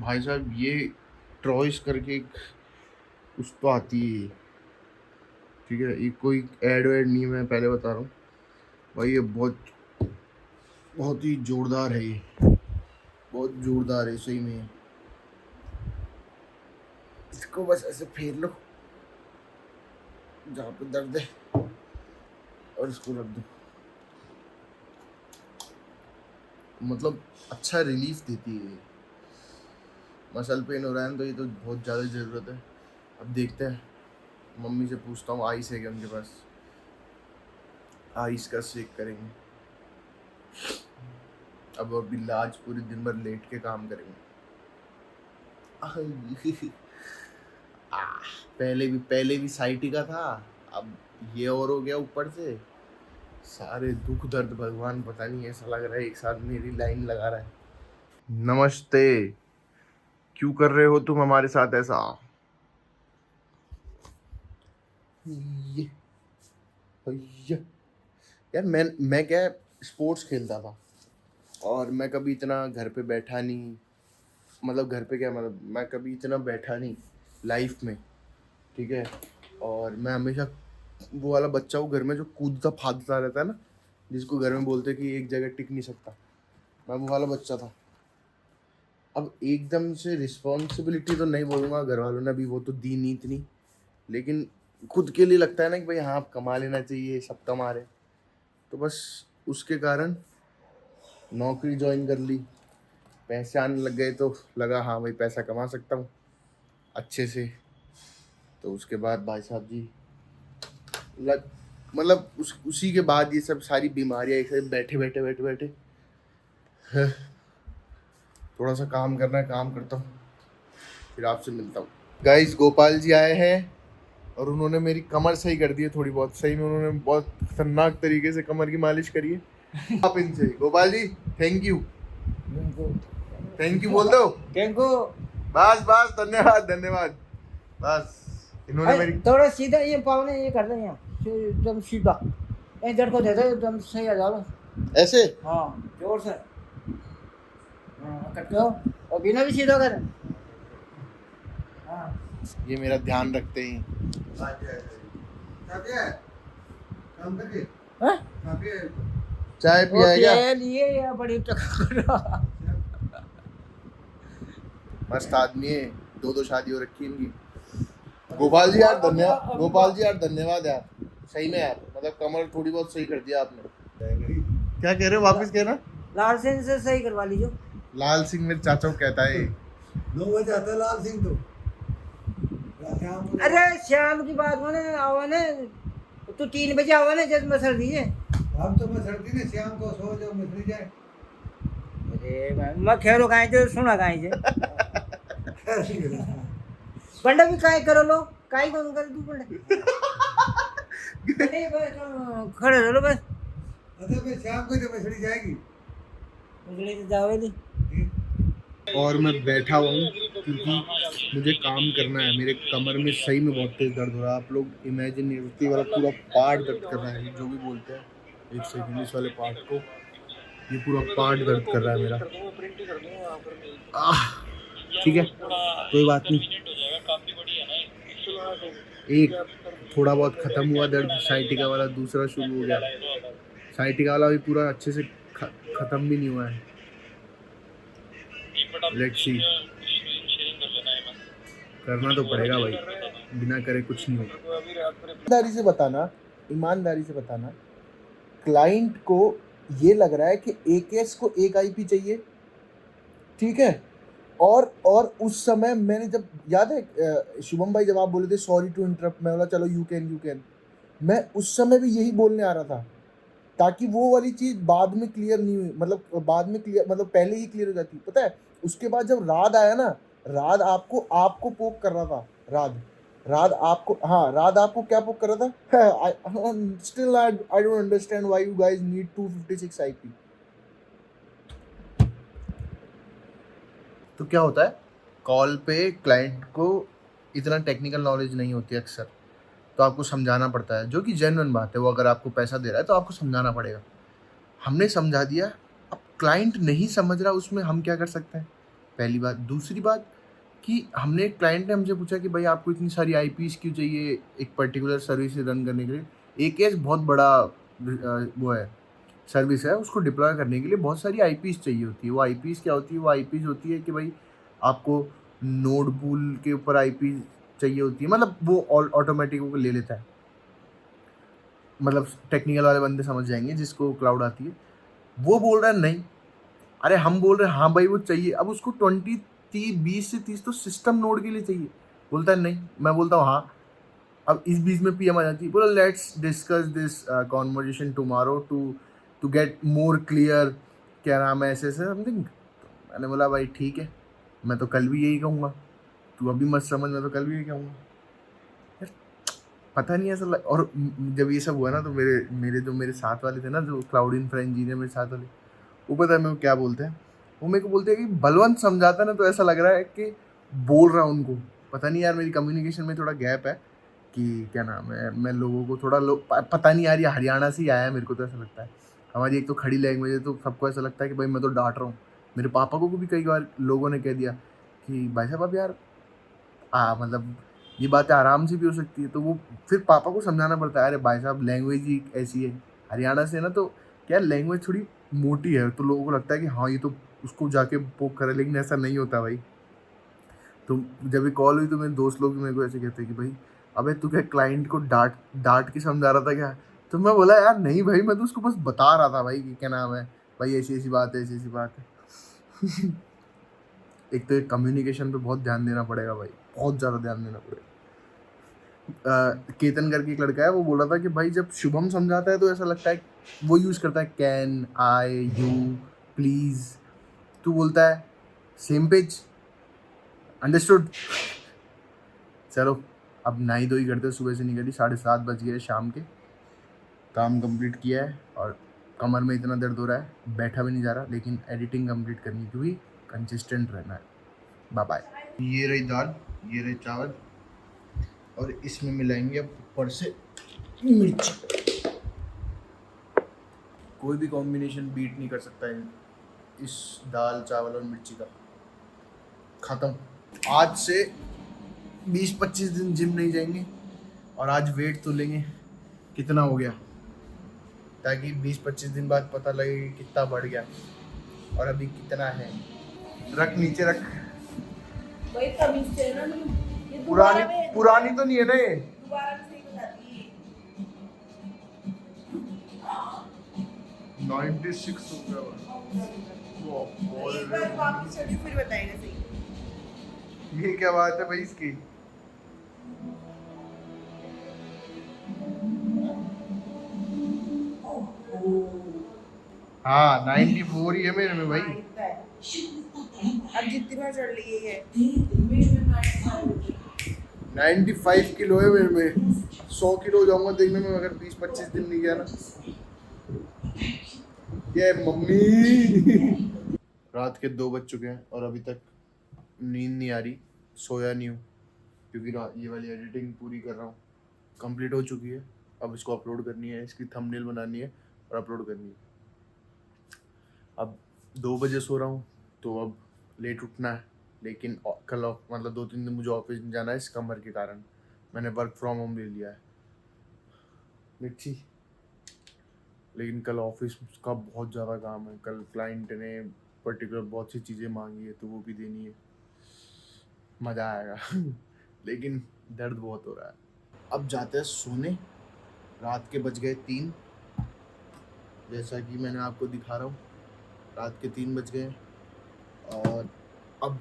भाई साहब ये ट्रॉइस करके एक उस तो आती है, ठीक है, ये कोई एड वेड नहीं है, मैं पहले बता रहा हूँ भाई। ये बहुत बहुत ही जोरदार है, ये बहुत जोरदार है सही में। इसको बस ऐसे फेर लो जहाँ पे दर्द है और इसको रख दो, मतलब अच्छा रिलीफ देती है ये। मसल पेन हो रहा है तो ये तो बहुत ज़्यादा ज़रूरत है। अब देखते हैं, मम्मी से पूछता हूँ आइस है क्या उनके पास, आइस का शेक करेंगे। अब आज पूरे दिन भर लेट के काम करेंगे। पहले भी साइटी का था, अब ये और हो गया ऊपर से। सारे दुख दर्द भगवान पता नहीं ऐसा लग रहा है एक साथ मेरी लाइन लगा रहा है। नमस्ते, क्यों कर रहे हो तुम हमारे साथ ऐसा? ये ये यार मैं क्या स्पोर्ट्स खेलता था, और मैं कभी इतना घर पे बैठा नहीं, मतलब घर पे क्या, मतलब मैं कभी इतना बैठा नहीं लाइफ में, ठीक है। और मैं हमेशा वो वाला बच्चा हूँ घर में जो कूदता फादता रहता है ना, जिसको घर में बोलते कि एक जगह टिक नहीं सकता, मैं वो वाला बच्चा था। अब एकदम से रिस्पॉन्सिबिलिटी तो नहीं बोलूँगा, घर वालों ने अभी वो तो दी नहीं इतनी, लेकिन खुद के लिए लगता है ना कि भाई हाँ अब कमा लेना चाहिए, सब कमा रहे, तो बस उसके कारण नौकरी ज्वाइन कर ली। पैसे आने लग गए तो लगा हाँ भाई पैसा कमा सकता हूँ अच्छे से। तो उसके बाद भाई साहब जी लग मतलब उसी के बाद ये सब सारी बीमारियाँ एक साथ बैठे थोड़ा सा काम करना है, काम करता हूँ, फिर आपसे मिलता हूँ। गाइस गोपाल जी आए हैं और उन्होंने मेरी कमर सही कर दी है थोड़ी बहुत, सही में उन्होंने बहुत खतरनाक तरीके से कमर की मालिश करी है। आप इनसे गोपाल जी थैंक यू बोल दो। Thank you. बस बस धन्यवाद धन्यवाद। बस इन्होंने मेरी थोड़ा सीधा ये पावने ये कर दो यहाँ एकदम सीधा, इधर को दे दो एकदम सही आ जाओ ऐसे। हाँ जोर से करते हो और बिना भी सीधा कर। हाँ ये मेरा ध्यान रखते हैं। हाँ? चाय पिया क्या? लिए या बड़ी मस्त आदमी है, दो शादी हो रखी है इनकी। गोपाल जी यार धन्यवाद, गोपाल जी यार धन्यवाद यार, सही में यार, मतलब कमर थोड़ी बहुत सही कर दिया आपने। क्या कह रहे हो, वापस कहना। लाल सिंह से सही करवा लीजिए। लाल सिंह मेरे चाचा को कहता है। 9 बजे आता है लाल सिंह तो। अरे शाम की बात मैंने आवा ने तो 3 बजे आवा ने जब मसर दीजिए। हम तो मैं सर्दी ने शाम को सो जाओ मिल जाए। अरे मैं खेलो काहे जो सुना काहे जे बंडा भी काय करो लो काय कौन कर तू बंडा अरे बस खड़े रहो लो बस। अरे मैं शाम को तो मछली जाएगी। मछली तो जावेली। और मैं बैठा हुआ हूँ क्योंकि मुझे काम करना है, मेरे कमर में सही में बहुत तेज दर्द हो रहा है। आप लोग इमेजिन नहीं करते, वाला पूरा पार्ट दर्द कर रहा है, जो भी बोलते हैं एक सेकंड इस वाले पार्ट को, ये पूरा पार्ट दर्द कर रहा है मेरा। ठीक है कोई बात नहीं, एक थोड़ा बहुत खत्म हुआ दर्द साइटिका वाला, दूसरा शुरू हो गया। साइटिका वाला भी पूरा अच्छे से खत्म भी नहीं हुआ है। लेट्स सी, करना तो पड़ेगा भाई, बिना करे कुछ नहीं होगा। ईमानदारी से बताना क्लाइंट को ये लग रहा है कि AKS को एक IP चाहिए, ठीक है। और उस समय मैंने जब याद है शुभम भाई जब आप बोले थे सॉरी टू इंटरप्ट, मैं बोला चलो यू कैन, मैं उस समय भी यही बोलने आ रहा था ताकि वो वाली चीज बाद में क्लियर नहीं हुई, मतलब बाद में क्लियर, मतलब पहले ही क्लियर हो जाती। पता है उसके बाद जब राद आया ना, राद आपको पोक कर रहा था। राद आपको, हाँ राद आपको क्या पोक कर रहा था। Still I don't understand why you guys need 256 IP। तो क्या होता है, कॉल पे क्लाइंट को इतना टेक्निकल नॉलेज नहीं होती अक्सर, तो आपको समझाना पड़ता है, जो कि जेन्युइन बात है। वो अगर आपको पैसा दे रहा है तो आपको समझाना पड़ेगा। हमने समझा दिया, अब क्लाइंट नहीं समझ रहा, उसमें हम क्या कर सकते हैं। पहली बात। दूसरी बात कि हमने क्लाइंट ने हमसे पूछा कि भाई आपको इतनी सारी आईपीस क्यों चाहिए एक पर्टिकुलर सर्विस रन करने के लिए। AKS बहुत बड़ा वो है, सर्विस है, उसको डिप्लॉय करने के लिए बहुत सारी आईपीस चाहिए होती है। वो आईपीस क्या होती है? वो आईपीस होती है कि भाई आपको नोड पूल के ऊपर आईपी चाहिए होती है, मतलब वो ऑटोमेटिक वो ले लेता है, मतलब टेक्निकल वाले बंदे समझ जाएंगे जिसको क्लाउड आती है। वो बोल रहा है नहीं, अरे हम बोल रहे हैं हाँ भाई वो चाहिए, अब उसको 20 से 30 तो सिस्टम नोड के लिए चाहिए। बोलता है नहीं, मैं बोलता हूँ हाँ। अब इस बीच में PM आ जाती है, बोला let's discuss this conversation tomorrow to get more clear, क्या नाम है, ऐसे समथिंग। मैंने बोला भाई ठीक है, मैं तो कल भी यही कहूँगा, तू अभी मत समझ, मैं तो कल भी यही कहूँगा। यार पता नहीं ऐसा और जब ये सब हुआ ना तो मेरे जो मेरे साथ वाले थे ना, जो क्लाउड इंफ्रा इंजीनियर मेरे साथ वाले, वो पता है मेरे को क्या बोलते हैं? वो मेरे को बोलते हैं कि बलवंत समझाता ना तो ऐसा लग रहा है कि बोल रहा हूँ उनको। पता नहीं यार, मेरी कम्युनिकेशन में थोड़ा गैप है कि क्या नाम है, मैं लोगों को थोड़ा पता नहीं यार, ये हरियाणा से ही आया है, मेरे को तो ऐसा लगता है। हमारी एक तो खड़ी लैंग्वेज है, तो सबको ऐसा लगता है कि भाई मैं तो डांट रहा हूँ। मेरे पापा को भी कई बार लोगों ने कह दिया कि भाई साहब अब यार मतलब ये बातें आराम से भी हो सकती है। तो वो फिर पापा को समझाना पड़ता है, अरे भाई साहब लैंग्वेज ही ऐसी है, हरियाणा से है ना, तो क्या लैंग्वेज थोड़ी मोटी है, तो लोगों को लगता है कि हाँ ये तो उसको जाके पोक करे, लेकिन ऐसा नहीं होता भाई। तो जब ये कॉल हुई तो मेरे दोस्त लोग भी मेरे को ऐसे कहते हैं कि भाई अबे तू क्या क्लाइंट को डांट डांट के समझा रहा था क्या? तो मैं बोला यार नहीं भाई, मैं तो उसको बस बता रहा था भाई कि क्या नाम है, भाई ऐसी ऐसी बात है, ऐसी ऐसी बात है। एक तो कम्युनिकेशन पे बहुत ध्यान देना पड़ेगा भाई, बहुत ज़्यादा ध्यान देना पड़ेगा। केतन करके एक लड़का है, वो बोला था कि भाई जब शुभम समझाता है तो ऐसा लगता है, वो यूज़ करता है कैन, आई, यू, प्लीज़। तू बोलता है सेम पेज, अंडरस्टूड। चलो अब नहाई धोई करते, सुबह से निकली, 7:30 बज गए शाम के। काम कंप्लीट किया है और कमर में इतना दर्द हो रहा है, बैठा भी नहीं जा रहा, लेकिन एडिटिंग कंप्लीट करनी क्योंकि कंसिस्टेंट रहना है। Bye bye. ये रही दाल, ये रहे चावल, और इसमें मिलाएंगे अब ऊपर से मिर्ची। कोई भी कॉम्बिनेशन बीट नहीं कर सकता है इस दाल चावल और मिर्ची का। ख़त्म। आज से 20-25 दिन जिम नहीं जाएंगे और आज वेट तो लेंगे कितना हो गया, ताकि 20-25 दिन बाद पता लगे कि कितना बढ़ गया और अभी कितना है। रख नीचे रख। भाई तमीज से ना, ये दोबारा में पुरानी तो नहीं है ना ये? दोबारा में सही बताती है। 96 हो गया एक बार वापस चलिए फिर बताएगा सही। ये क्या बात है भाई इसकी? हाँ 94 ही है मेरे में भाई। अब जितनी बार चढ़ ली है 95 किलो है मेरे में। 100 किलो हो जाऊंगा देखने में अगर 20-25 दिन नहीं गया ना। ये मम्मी। रात के 2 बज चुके हैं और अभी तक नींद नहीं आ रही, सोया नहीं हूँ क्योंकि ये वाली एडिटिंग पूरी कर रहा हूँ, कंप्लीट हो चुकी है। अब इसको अपलोड करनी है, इसकी थंबनेल बनानी है और अपलोड करनी है। अब 2 बजे सो रहा हूँ तो अब लेट उठना है, लेकिन कल मतलब 2-3 दिन मुझे ऑफिस नहीं जाना है इस कमर के कारण। मैंने वर्क फ्रॉम होम ले लिया है मिर्ची, लेकिन कल ऑफिस का बहुत ज़्यादा काम है। कल क्लाइंट ने पर्टिकुलर बहुत सी चीज़ें मांगी है तो वो भी देनी है, मज़ा आएगा। लेकिन दर्द बहुत हो रहा है। अब जाते हैं सोने, रात के बज गए 3, जैसा कि मैंने आपको दिखा रहा हूँ, रात के 3 बज गए और अब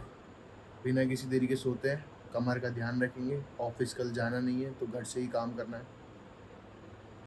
बिना किसी देरी के सोते हैं। कमर का ध्यान रखेंगे, ऑफिस कल जाना नहीं है तो घर से ही काम करना है।